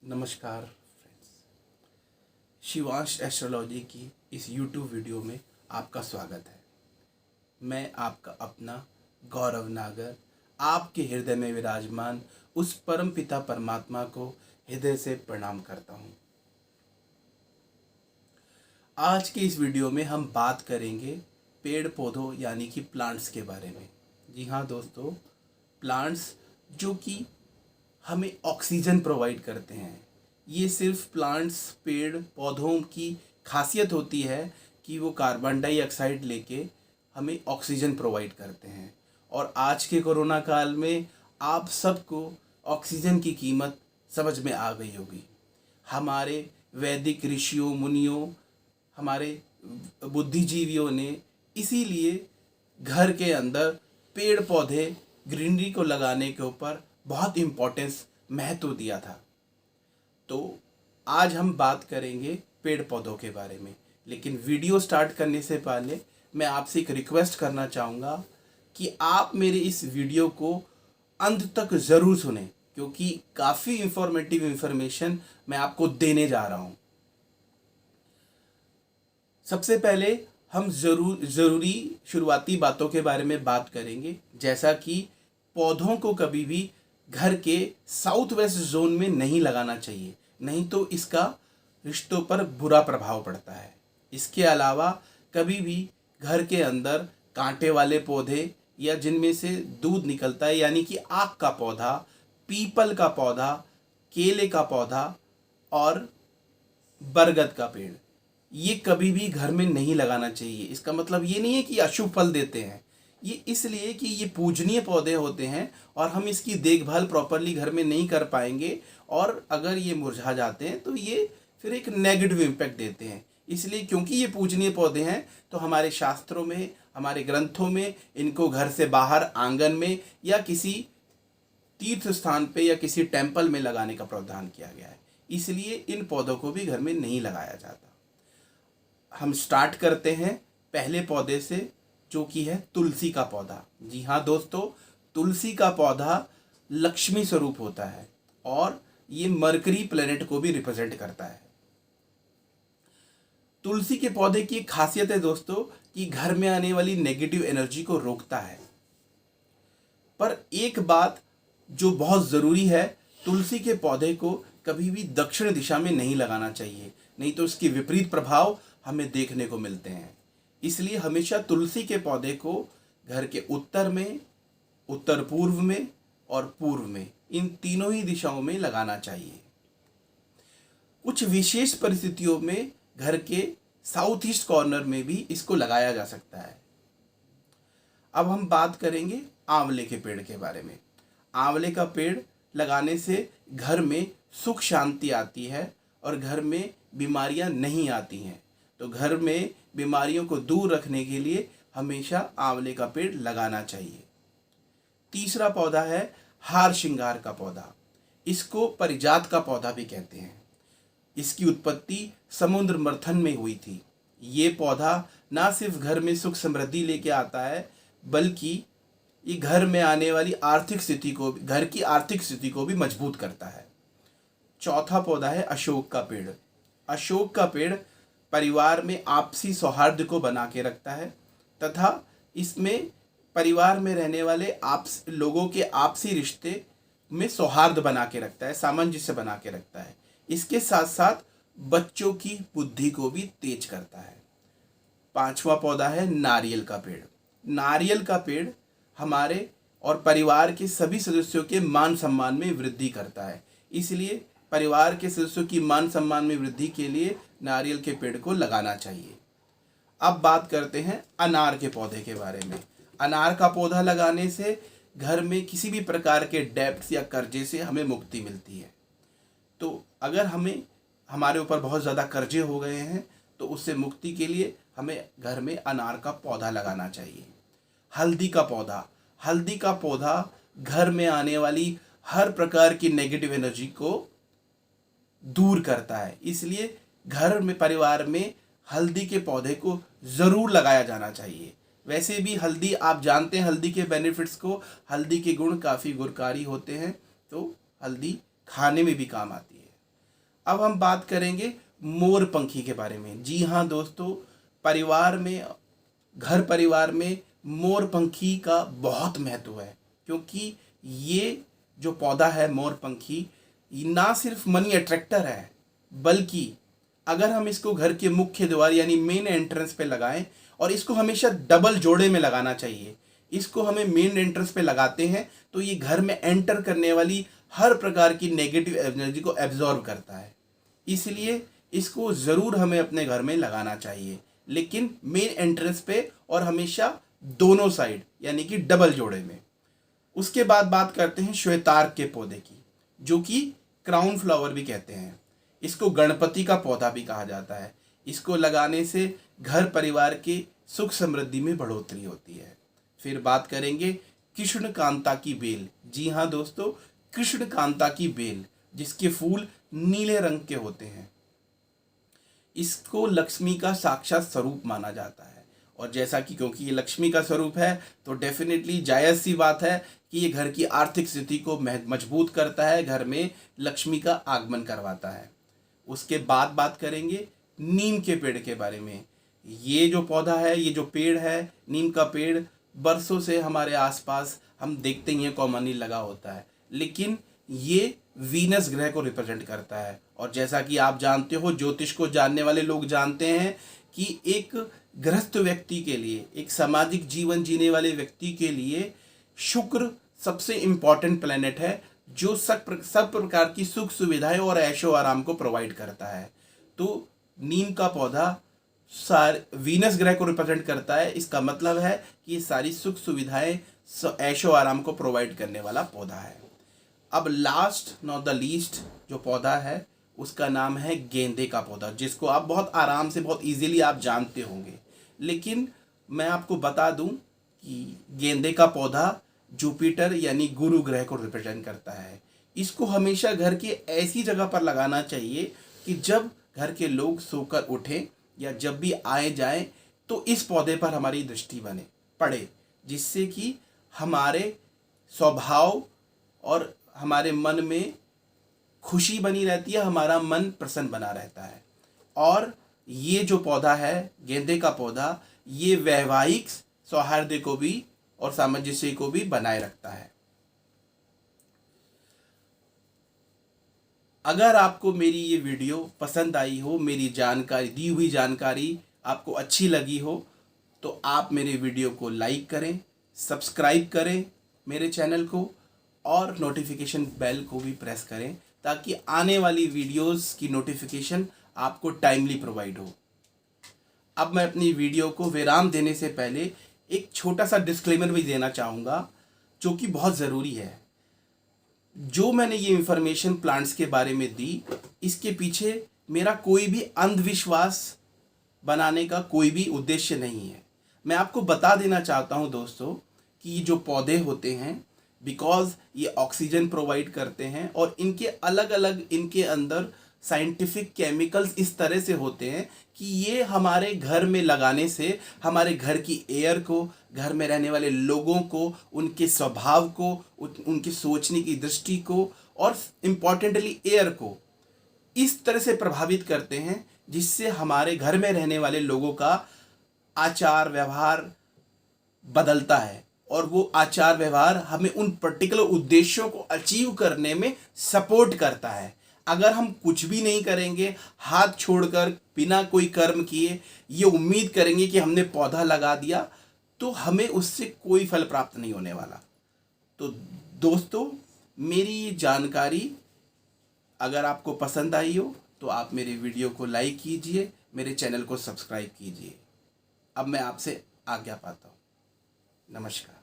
नमस्कार friends, Shivansh astrology की इस यूट्यूब वीडियो में आपका स्वागत है। मैं आपका अपना गौरव नागर आपके हृदय में विराजमान उस परम पिता परमात्मा को हृदय से प्रणाम करता हूँ। आज के इस वीडियो में हम बात करेंगे पेड़ पौधों यानी कि प्लांट्स के बारे में। जी हाँ दोस्तों, प्लांट्स जो कि हमें ऑक्सीजन प्रोवाइड करते हैं। ये सिर्फ प्लांट्स पेड़ पौधों की खासियत होती है कि वो कार्बन डाइऑक्साइड लेके हमें ऑक्सीजन प्रोवाइड करते हैं। और आज के कोरोना काल में आप सबको ऑक्सीजन की कीमत समझ में आ गई होगी। हमारे वैदिक ऋषियों मुनियों, हमारे बुद्धिजीवियों ने इसीलिए घर के अंदर पेड़ पौधे ग्रीनरी को लगाने के ऊपर बहुत इम्पोर्टेंस महत्व दिया था। तो आज हम बात करेंगे पेड़ पौधों के बारे में, लेकिन वीडियो स्टार्ट करने से पहले मैं आपसे एक रिक्वेस्ट करना चाहूँगा कि आप मेरे इस वीडियो को अंत तक ज़रूर सुनें, क्योंकि काफ़ी इंफॉर्मेटिव इंफॉर्मेशन मैं आपको देने जा रहा हूँ। सबसे पहले हम ज़रूरी शुरुआती बातों के बारे में बात करेंगे, जैसा कि पौधों को कभी भी घर के साउथ वेस्ट जोन में नहीं लगाना चाहिए, नहीं तो इसका रिश्तों पर बुरा प्रभाव पड़ता है। इसके अलावा कभी भी घर के अंदर कांटे वाले पौधे या जिनमें से दूध निकलता है यानी कि आक का पौधा, पीपल का पौधा, केले का पौधा और बरगद का पेड़, ये कभी भी घर में नहीं लगाना चाहिए। इसका मतलब ये नहीं है कि अशुभ फल देते हैं, ये इसलिए कि ये पूजनीय पौधे होते हैं और हम इसकी देखभाल प्रॉपरली घर में नहीं कर पाएंगे, और अगर ये मुरझा जाते हैं तो ये फिर एक नेगेटिव इम्पैक्ट देते हैं। इसलिए क्योंकि ये पूजनीय पौधे हैं तो हमारे शास्त्रों में, हमारे ग्रंथों में इनको घर से बाहर आंगन में या किसी तीर्थ स्थान पे या किसी टेम्पल में लगाने का प्रावधान किया गया है। इसलिए इन पौधों को भी घर में नहीं लगाया जाता। हम स्टार्ट करते हैं पहले पौधे से, जो कि है तुलसी का पौधा। जी हाँ दोस्तों, तुलसी का पौधा लक्ष्मी स्वरूप होता है और ये मरकरी प्लेनेट को भी रिप्रेजेंट करता है। तुलसी के पौधे की एक खासियत है दोस्तों कि घर में आने वाली नेगेटिव एनर्जी को रोकता है। पर एक बात जो बहुत ज़रूरी है, तुलसी के पौधे को कभी भी दक्षिण दिशा में नहीं लगाना चाहिए, नहीं तो इसके विपरीत प्रभाव हमें देखने को मिलते हैं। इसलिए हमेशा तुलसी के पौधे को घर के उत्तर में, उत्तर पूर्व में और पूर्व में, इन तीनों ही दिशाओं में लगाना चाहिए। कुछ विशेष परिस्थितियों में घर के साउथ ईस्ट कॉर्नर में भी इसको लगाया जा सकता है। अब हम बात करेंगे आंवले के पेड़ के बारे में। आंवले का पेड़ लगाने से घर में सुख शांति आती है और घर में बीमारियां नहीं आती हैं। तो घर में बीमारियों को दूर रखने के लिए हमेशा आंवले का पेड़ लगाना चाहिए। तीसरा पौधा है हार श्रृंगार का पौधा। इसको परिजात का पौधा भी कहते हैं। इसकी उत्पत्ति समुद्र मंथन में हुई थी। ये पौधा ना सिर्फ घर में सुख समृद्धि लेके आता है, बल्कि ये घर में आने वाली आर्थिक स्थिति को, घर की आर्थिक स्थिति को भी मजबूत करता है। चौथा पौधा है अशोक का पेड़। अशोक का पेड़ परिवार में आपसी सौहार्द को बना के रखता है तथा इसमें परिवार में रहने वाले लोगों के आपसी रिश्ते में सौहार्द बना के रखता है, सामंजस्य बना के रखता है। इसके साथ साथ बच्चों की बुद्धि को भी तेज करता है। पांचवा पौधा है नारियल का पेड़। नारियल का पेड़ हमारे और परिवार के सभी सदस्यों के मान सम्मान में वृद्धि करता है। इसलिए परिवार के सदस्यों की मान सम्मान में वृद्धि के लिए नारियल के पेड़ को लगाना चाहिए। अब बात करते हैं अनार के पौधे के बारे में। अनार का पौधा लगाने से घर में किसी भी प्रकार के डेब्ट्स या कर्जे से हमें मुक्ति मिलती है। तो अगर हमारे ऊपर बहुत ज़्यादा कर्जे हो गए हैं तो उससे मुक्ति के लिए हमें घर में अनार का पौधा लगाना चाहिए। हल्दी का पौधा। हल्दी का पौधा घर में आने वाली हर प्रकार की नेगेटिव एनर्जी को दूर करता है। इसलिए घर में, परिवार में हल्दी के पौधे को ज़रूर लगाया जाना चाहिए। वैसे भी हल्दी, आप जानते हैं हल्दी के बेनिफिट्स को। हल्दी के गुण काफ़ी गुणकारी होते हैं, तो हल्दी खाने में भी काम आती है। अब हम बात करेंगे मोरपंखी के बारे में। जी हाँ दोस्तों, परिवार में, घर परिवार में मोरपंखी का बहुत महत्व है, क्योंकि ये जो पौधा है मोरपंखी, ना सिर्फ मनी अट्रैक्टर है, बल्कि अगर हम इसको घर के मुख्य द्वार यानी मेन एंट्रेंस पे लगाएं, और इसको हमेशा डबल जोड़े में लगाना चाहिए। इसको हमें मेन एंट्रेंस पे लगाते हैं तो ये घर में एंटर करने वाली हर प्रकार की नेगेटिव एनर्जी को एब्जॉर्ब करता है। इसलिए इसको ज़रूर हमें अपने घर में लगाना चाहिए, लेकिन मेन एंट्रेंस पे और हमेशा दोनों साइड यानी कि डबल जोड़े में। उसके बाद बात करते हैं श्वेतार्क के पौधे की, जो कि क्राउन फ्लावर भी कहते हैं। इसको गणपति का पौधा भी कहा जाता है। इसको लगाने से घर परिवार के सुख समृद्धि में बढ़ोतरी होती है। फिर बात करेंगे कृष्णकांता की बेल। जी हाँ दोस्तों, कृष्णकांता की बेल, जिसके फूल नीले रंग के होते हैं। इसको लक्ष्मी का साक्षात स्वरूप माना जाता है, और जैसा कि क्योंकि ये लक्ष्मी का स्वरूप है तो डेफिनेटली जायज़ सी बात है कि ये घर की आर्थिक स्थिति को मजबूत करता है, घर में लक्ष्मी का आगमन करवाता है। उसके बाद बात करेंगे नीम के पेड़ के बारे में। ये जो पौधा है, ये जो पेड़ है, नीम का पेड़, बरसों से हमारे आसपास हम देखते ही हैं कॉमनली लगा होता है, लेकिन ये वीनस ग्रह को रिप्रेजेंट करता है। और जैसा कि आप जानते हो, ज्योतिष को जानने वाले लोग जानते हैं कि एक गृहस्थ व्यक्ति के लिए, एक सामाजिक जीवन जीने वाले व्यक्ति के लिए शुक्र सबसे इम्पॉर्टेंट प्लैनेट है, जो सब प्रकार की सुख सुविधाएं और ऐशो आराम को प्रोवाइड करता है। तो नीम का पौधा वीनस ग्रह को रिप्रेजेंट करता है। इसका मतलब है कि ये सारी सुख सुविधाएं, ऐशो आराम को प्रोवाइड करने वाला पौधा है। अब लास्ट नॉट द लीस्ट जो पौधा है, उसका नाम है गेंदे का पौधा, जिसको आप बहुत आराम से, बहुत इजीली आप जानते होंगे। लेकिन मैं आपको बता दूं कि गेंदे का पौधा जुपिटर यानी गुरु ग्रह को रिप्रेजेंट करता है। इसको हमेशा घर की ऐसी जगह पर लगाना चाहिए कि जब घर के लोग सोकर उठें या जब भी आए जाएं तो इस पौधे पर हमारी दृष्टि पड़े, जिससे कि हमारे स्वभाव और हमारे मन में खुशी बनी रहती है, हमारा मन प्रसन्न बना रहता है। और ये जो पौधा है, गेंदे का पौधा, ये वैवाहिक सौहार्द को भी और सामंजस्य को भी बनाए रखता है। अगर आपको मेरी ये वीडियो पसंद आई हो, मेरी जानकारी, दी हुई जानकारी आपको अच्छी लगी हो, तो आप मेरे वीडियो को लाइक करें, सब्सक्राइब करें मेरे चैनल को, और नोटिफिकेशन बेल को भी प्रेस करें, ताकि आने वाली वीडियोस की नोटिफिकेशन आपको टाइमली प्रोवाइड हो। अब मैं अपनी वीडियो को विराम देने से पहले एक छोटा सा डिस्क्लेमर भी देना चाहूँगा, जो कि बहुत ज़रूरी है। जो मैंने ये इन्फॉर्मेशन प्लांट्स के बारे में दी, इसके पीछे मेरा कोई भी अंधविश्वास बनाने का कोई भी उद्देश्य नहीं है। मैं आपको बता देना चाहता हूँ दोस्तों कि ये जो पौधे होते हैं, बिकॉज ये ऑक्सीजन प्रोवाइड करते हैं, और इनके अलग अलग, इनके अंदर साइंटिफिक केमिकल्स इस तरह से होते हैं कि ये हमारे घर में लगाने से हमारे घर की एयर को, घर में रहने वाले लोगों को, उनके स्वभाव को, उनकी सोचने की दृष्टि को, और इम्पॉर्टेंटली एयर को इस तरह से प्रभावित करते हैं, जिससे हमारे घर में रहने वाले लोगों का आचार व्यवहार बदलता है, और वो आचार व्यवहार हमें उन पर्टिकुलर उद्देश्यों को अचीव करने में सपोर्ट करता है। अगर हम कुछ भी नहीं करेंगे, हाथ छोड़कर बिना कोई कर्म किए ये उम्मीद करेंगे कि हमने पौधा लगा दिया, तो हमें उससे कोई फल प्राप्त नहीं होने वाला। तो दोस्तों, मेरी ये जानकारी अगर आपको पसंद आई हो तो आप मेरे वीडियो को लाइक कीजिए, मेरे चैनल को सब्सक्राइब कीजिए। अब मैं आपसे आज्ञा पाता हूँ। नमस्कार।